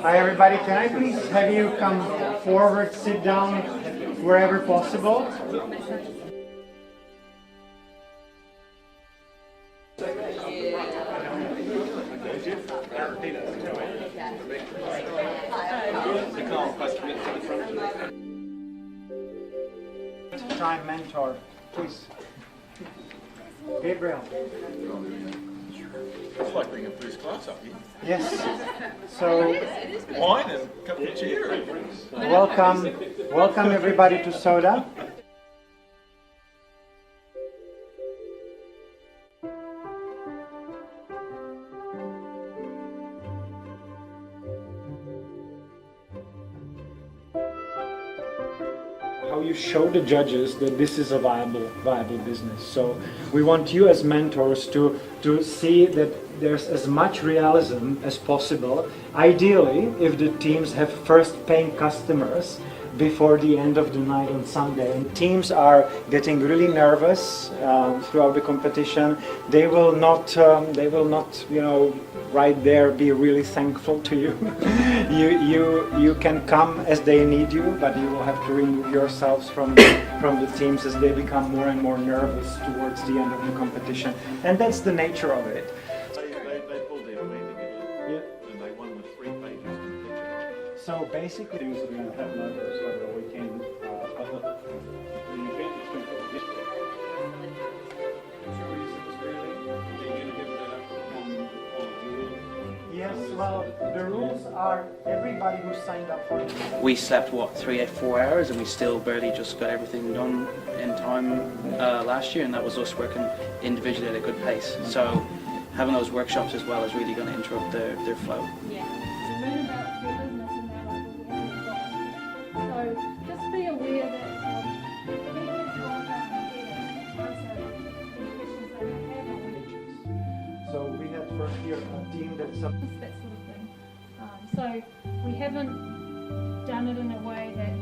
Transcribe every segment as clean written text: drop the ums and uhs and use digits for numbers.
Hi everybody, can I please have you come forward, sit down wherever possible? Time mentor, please. Gabriel. It's like being in first class up here. Yes. So Wine and a cup of tea. welcome everybody to Soda. How you show the judges that this is a viable business. So we want you as mentors to see that there's as much realism as possible. Ideally, if the teams have first paying customers before the end of the night on Sunday, and teams are getting really nervous throughout the competition, they will not, you know, right there be really thankful to you. you can come as they need you, but you will have to remove yourselves from the teams as they become more and more nervous towards the end of the competition, and that's the nature of it. They pulled their plan together, and they won with 3 pages. So basically, things are going to happen over the weekend. The event is going to put this yes, well, the rules are everybody who signed up for it. We slept, what, 4 hours, and we still barely just got everything done in time last year, and that was us working individually at a good pace. So having those workshops as well is really going to interrupt their flow. Yeah. Learn about your business and how it will help. So just be aware that people who are answer any questions they may have on it. So we had first year a team that's That sort of thing. So we haven't done it in a way that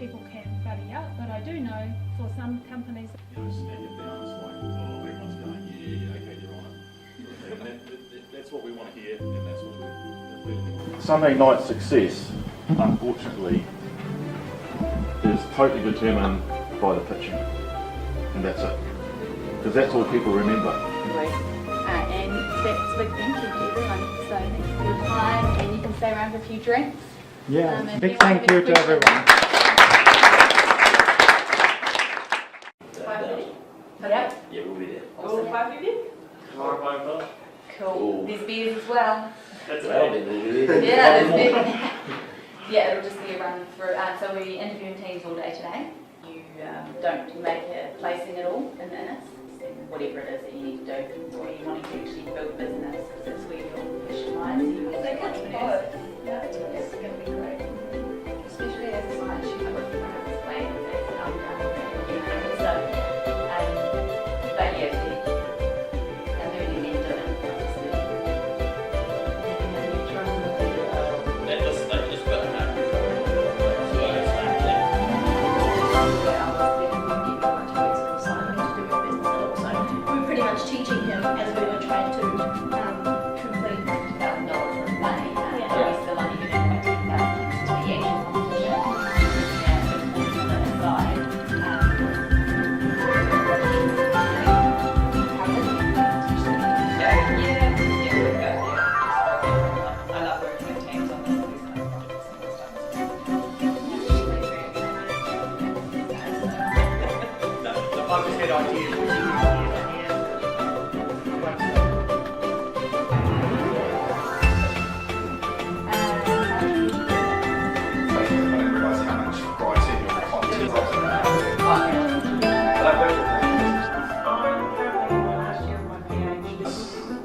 people can buddy up, but I do know for some companies. You know, stand it down, it's like, oh, everyone's going, yeah, okay, you're on it. And that's what we want to hear, and that's what we're Sunday night success, unfortunately, is totally determined by the pitching, and that's it. Because that's all people remember. And that's a big thank you to everyone. So thanks for your time, and you can stay around for a few drinks. yeah. If Big you thank want you to to be everyone. 5:30? Yep. Yeah, we'll be there. All 5:30? Cool. There's beers as well. That's well, then we'll be there. Yeah, there's beers. Yeah, it'll just be a run through. So we're interviewing teams all day today. You don't make a placing at all in this. Whatever it is that you need to do, or you want to actually build business, because that's where your passion lies. They can do both. Yeah, it's going to be great. Especially as a science student with plans as an outcome. So, but yeah, I'm learning and doing it. That just got to happen. So I understand that. We were pretty much teaching him as we were trying to complete. $1,000 of money. It's the money you're going to take that to the Asian competition. And aside, I love working with teams on these kind of projects. I've just had ideas.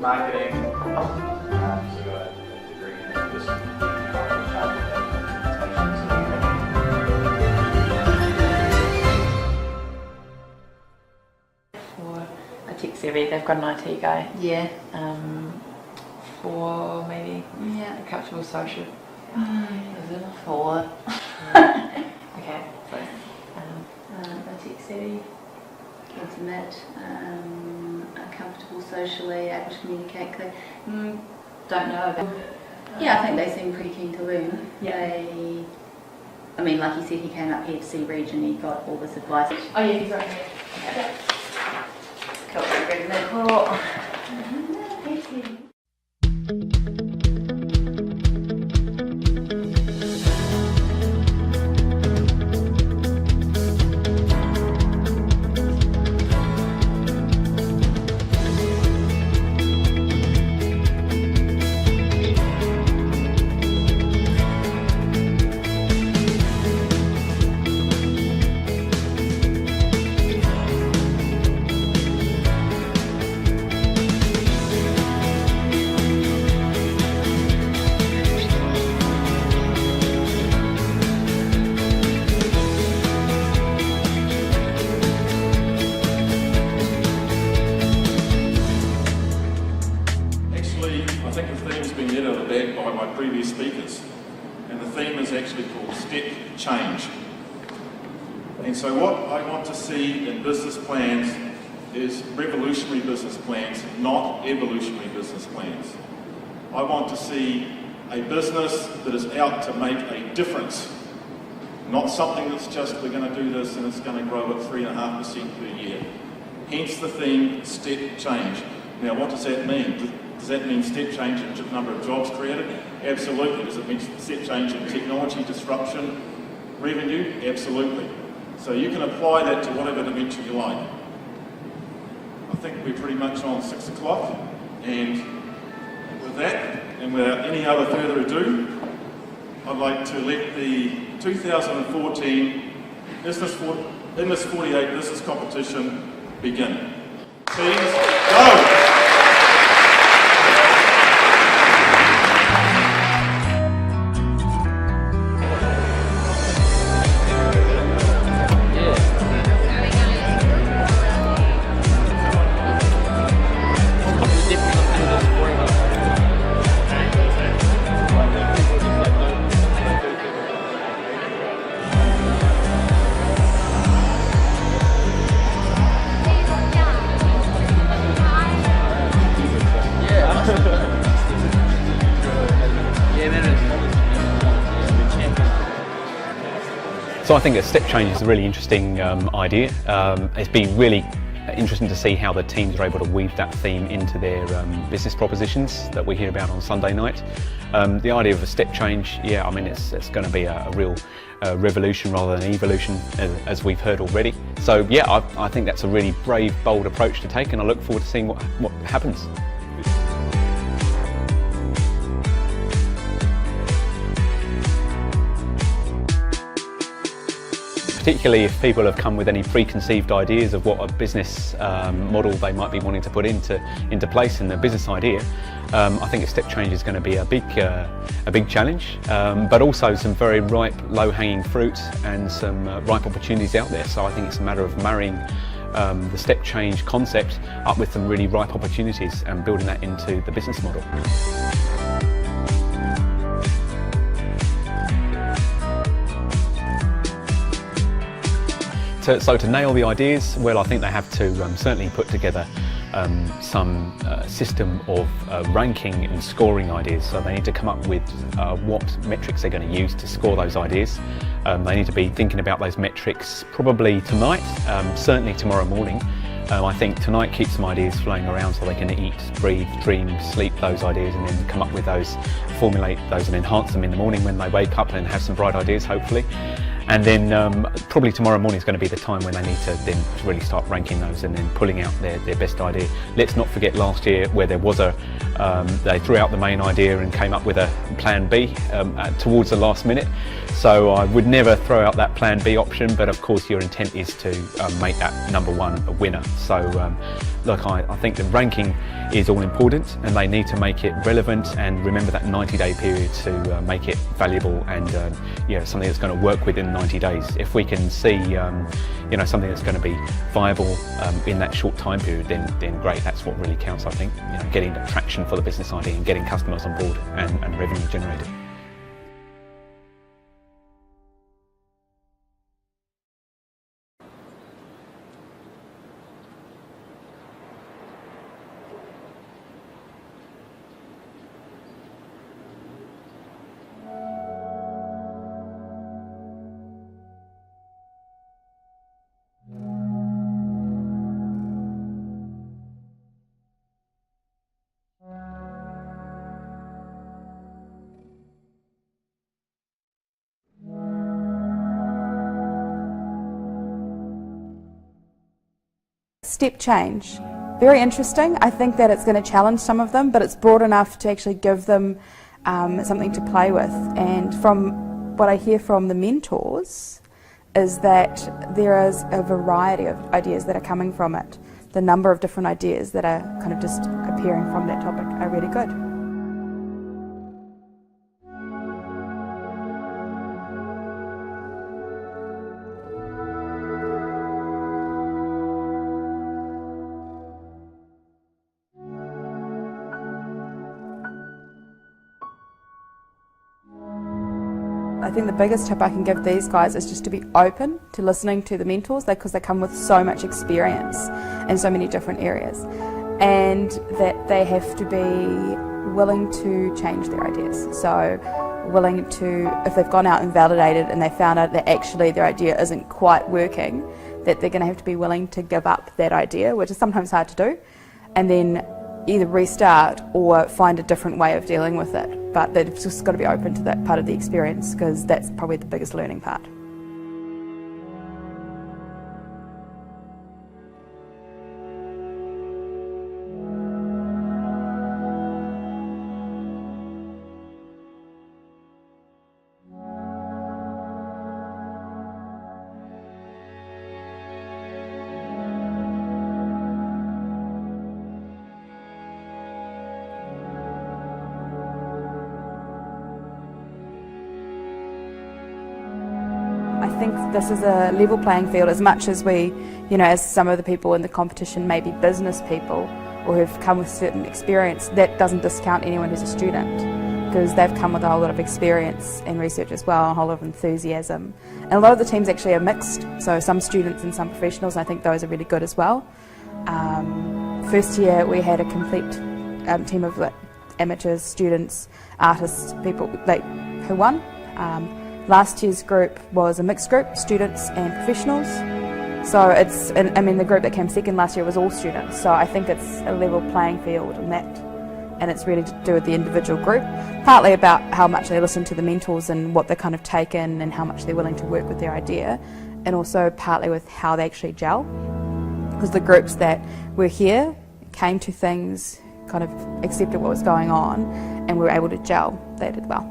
marketing. So I got a degree in business. For a tech savvy, they've got an IT guy. Yeah. For maybe Yeah. a comfortable social. Is it 4? Okay, so A tech savvy, intimate, comfortable socially, able to communicate clearly. Don't know. Yeah, I think they seem pretty keen to learn. Yeah. I mean, like he said, he came up here to see Reg and he got all this advice. Oh yeah, he's right here. Yeah. Cool. Greg, no. Thank you. Actually, I think the theme's been led out of the bag by my previous speakers, and the theme is actually called Step Change. And so what I want to see in business plans is revolutionary business plans, not evolutionary business plans. I want to see a business that is out to make a difference, not something that's just, we're going to do this and it's going to grow at 3.5% per year. Hence the theme, Step Change. Now, what does that mean? Does that mean step change in number of jobs created? Absolutely. Does it mean step change in technology disruption, revenue? Absolutely. So you can apply that to whatever dimension you like. I think we're pretty much on 6 o'clock, and with that, and without any other further ado, I'd like to let the 2014 Innis 48 Business Competition begin. Teams, go! So I think a step change is a really interesting idea. It's been really interesting to see how the teams are able to weave that theme into their business propositions that we hear about on Sunday night. The idea of a step change, yeah, I mean it's going to be a real revolution rather than evolution, as we've heard already. So yeah, I think that's a really brave, bold approach to take, and I look forward to seeing what happens. Particularly if people have come with any preconceived ideas of what a business model they might be wanting to put into place in their business idea, I think a step change is going to be a big challenge, but also some very ripe, low-hanging fruit and some ripe opportunities out there. So I think it's a matter of marrying the step change concept up with some really ripe opportunities and building that into the business model. So to nail the ideas, well, I think they have to certainly put together some system of ranking and scoring ideas. So they need to come up with what metrics they're going to use to score those ideas. They need to be thinking about those metrics probably tonight, certainly tomorrow morning. I think tonight keep some ideas flowing around so they can eat, breathe, dream, sleep those ideas, and then come up with those, formulate those and enhance them in the morning when they wake up and have some bright ideas, hopefully. And then probably tomorrow morning is going to be the time when they need to then really start ranking those and then pulling out their best idea. Let's not forget last year where there was they threw out the main idea and came up with a plan B towards the last minute. So I would never throw out that plan B option, but of course your intent is to make that number one a winner. So look, I think the ranking is all important and they need to make it relevant and remember that 90-day period to make it valuable and something that's going to work within 90 days. If we can see something that's going to be viable in that short time period, then great. That's what really counts, I think. Getting traction for the business idea and getting customers on board and revenue generated. step change. Very interesting. I think that it's going to challenge some of them, but it's broad enough to actually give them something to play with. And from what I hear from the mentors is that there is a variety of ideas that are coming from it. The number of different ideas that are kind of just appearing from that topic are really good. I think the biggest tip I can give these guys is just to be open to listening to the mentors, because they come with so much experience in so many different areas, and that they have to be willing to change their ideas. So willing to, if they've gone out and validated and they found out that actually their idea isn't quite working, that they're going to have to be willing to give up that idea, which is sometimes hard to do, and then either restart or find a different way of dealing with it. But they've just got to be open to that part of the experience, because that's probably the biggest learning part. I think this is a level playing field, as much as we, as some of the people in the competition may be business people or who've come with certain experience. That doesn't discount anyone who's a student, because they've come with a whole lot of experience and research as well, a whole lot of enthusiasm. And a lot of the teams actually are mixed, so some students and some professionals, and I think those are really good as well. First year we had a complete team of amateurs, students, artists, people who won. Last year's group was a mixed group, students and professionals. So the group that came second last year was all students. So I think it's a level playing field in that, and it's really to do with the individual group. Partly about how much they listen to the mentors and what they kind of take in and how much they're willing to work with their idea, and also partly with how they actually gel. Because the groups that were here came to things, kind of accepted what was going on, and we were able to gel. They did well.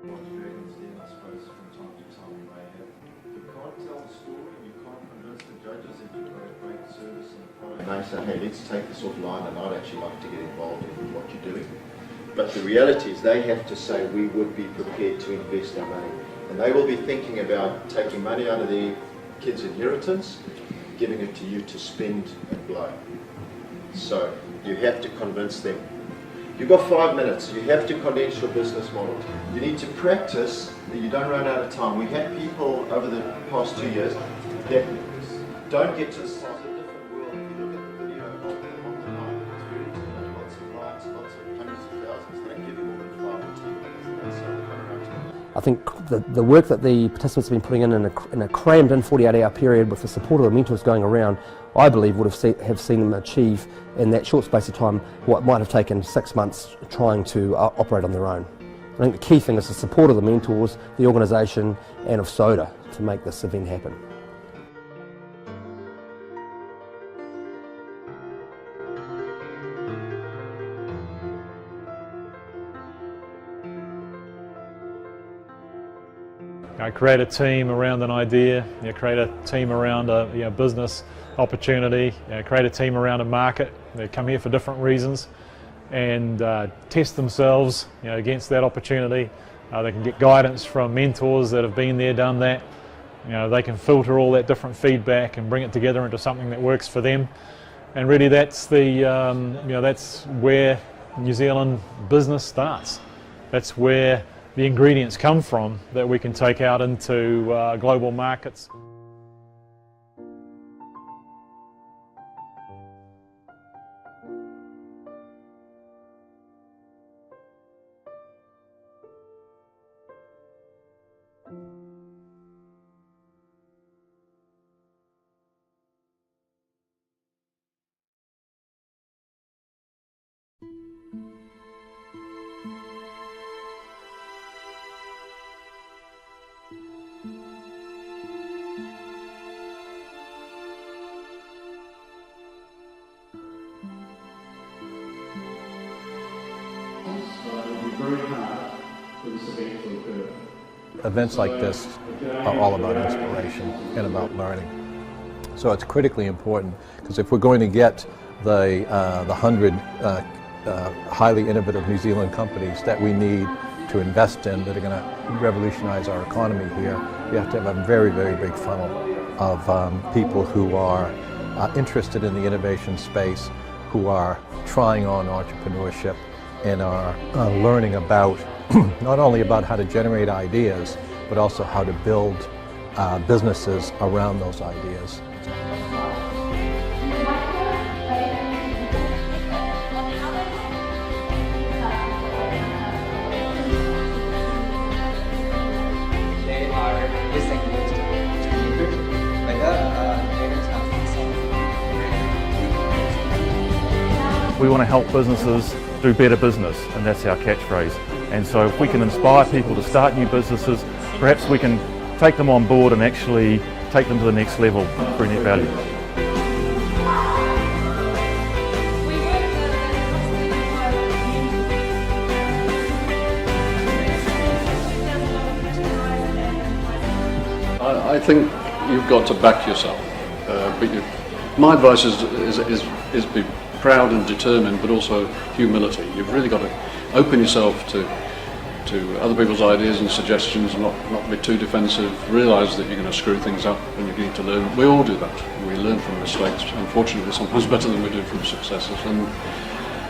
I suppose from time to time you may have. You can't tell the story, you can't convince the judges that you've got a great service and a product. And they say, hey, let's take this offline, and I'd actually like to get involved in what you're doing. But the reality is they have to say we would be prepared to invest our money. And they will be thinking about taking money out of their kids' inheritance, giving it to you to spend and blow. So you have to convince them. You've got 5 minutes. You have to condense your business model. You need to practice that you don't run out of time. We had people over the past 2 years that don't get to this. It's a different world. If you look at the video of the night, it's very different. Lots of clients, lots of hundreds of thousands. They don't give you more than 5 or 10 minutes. So I think the work that the participants have been putting in a crammed in 48-hour period with the support of the mentors going around, I believe would have seen them achieve in that short space of time what might have taken 6 months trying to operate on their own. I think the key thing is the support of the mentors, the organisation and of SODA to make this event happen. Create a team around an idea, create a team around a business opportunity, create a team around a market. They come here for different reasons and test themselves against that opportunity. They can get guidance from mentors that have been there, done that. They can filter all that different feedback and bring it together into something that works for them. And really that's that's where New Zealand business starts. That's where the ingredients come from that we can take out into global markets. very hard for this event to occur. Events like this are all about inspiration and about learning. So it's critically important, because if we're going to get the 100 highly innovative New Zealand companies that we need to invest in, that are going to revolutionize our economy here, we have to have a very, very big funnel of people who are interested in the innovation space, who are trying on entrepreneurship and are learning about not only about how to generate ideas, but also how to build businesses around those ideas. We want to help businesses do better business, and that's our catchphrase. And so if we can inspire people to start new businesses, perhaps we can take them on board and actually take them to the next level through net value. I think you've got to back yourself. My advice is be proud and determined, but also humility. You've really got to open yourself to other people's ideas and suggestions, and not be too defensive. Realise that you're going to screw things up and you need to learn. We all do that. We learn from mistakes, unfortunately sometimes better than we do from successes, and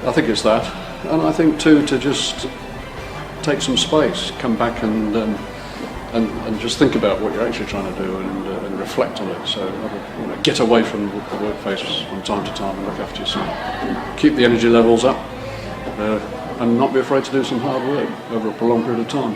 I think it's that. And I think too, to just take some space, come back and just think about what you're actually trying to do, and reflect on it. So get away from the workplace from time to time and look after yourself. Keep the energy levels up, and not be afraid to do some hard work over a prolonged period of time.